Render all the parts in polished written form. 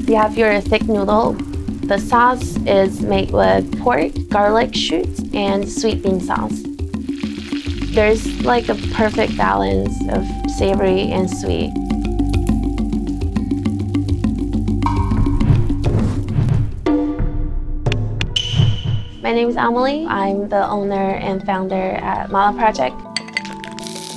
You have your thick noodle. The sauce is made with pork, garlic shoots, and sweet bean sauce. There's like a perfect balance of savory and sweet. My name is Amelie. I'm the owner and founder at MáLà Project.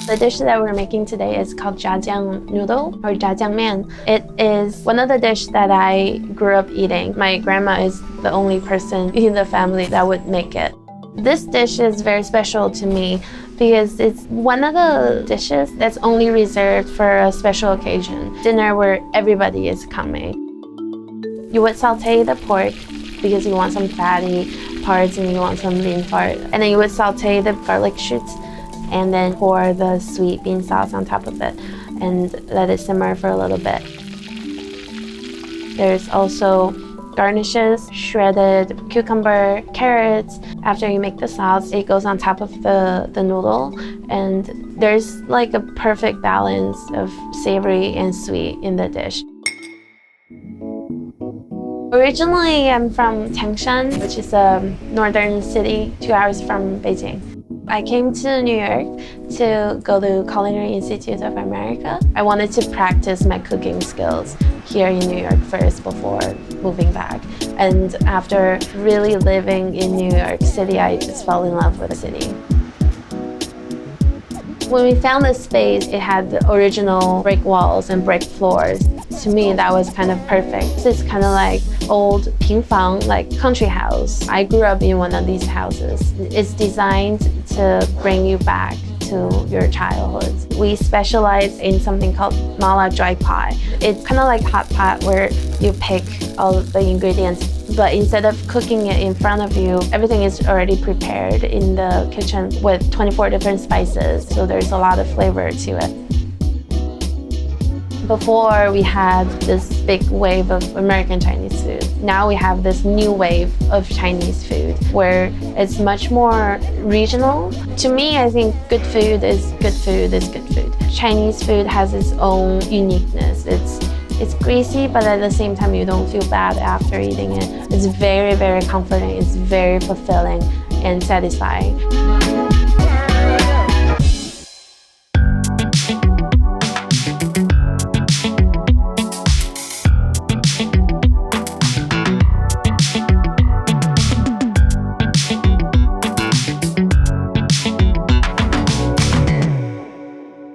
The dish that we're making today is called Zhajiang Noodle or Zhajiang Mian. It is one of the dishes that I grew up eating. My grandma is the only person in the family that would make it. This dish is very special to me because it's one of the dishes that's only reserved for a special occasion, dinner where everybody is coming. You would saute the pork because you want some fatty parts and you want some lean part. And then you would saute the garlic shoots and then pour the sweet bean sauce on top of it and let it simmer for a little bit. There's also garnishes, shredded cucumber, carrots. After you make the sauce, it goes on top of the noodle, and there's like a perfect balance of savory and sweet in the dish. Originally, I'm from Tangshan, which is a northern city 2 hours from Beijing. I came to New York to go to Culinary Institute of America. I wanted to practice my cooking skills here in New York first before moving back. And after really living in New York City, I just fell in love with the city. When we found this space, it had the original brick walls and brick floors. To me, that was kind of perfect. It's kind of like old pingfang, like country house. I grew up in one of these houses. It's designed to bring you back to your childhood. We specialize in something called MáLà dry pot. It's kind of like hot pot where you pick all of the ingredients, but instead of cooking it in front of you, everything is already prepared in the kitchen with 24 different spices, so there's a lot of flavor to it. Before, we had this big wave of American Chinese food. Now we have this new wave of Chinese food where it's much more regional. To me, I think good food is good food is good food. Chinese food has its own uniqueness. It's greasy, but at the same time, you don't feel bad after eating it. It's very, very comforting. It's very fulfilling and satisfying.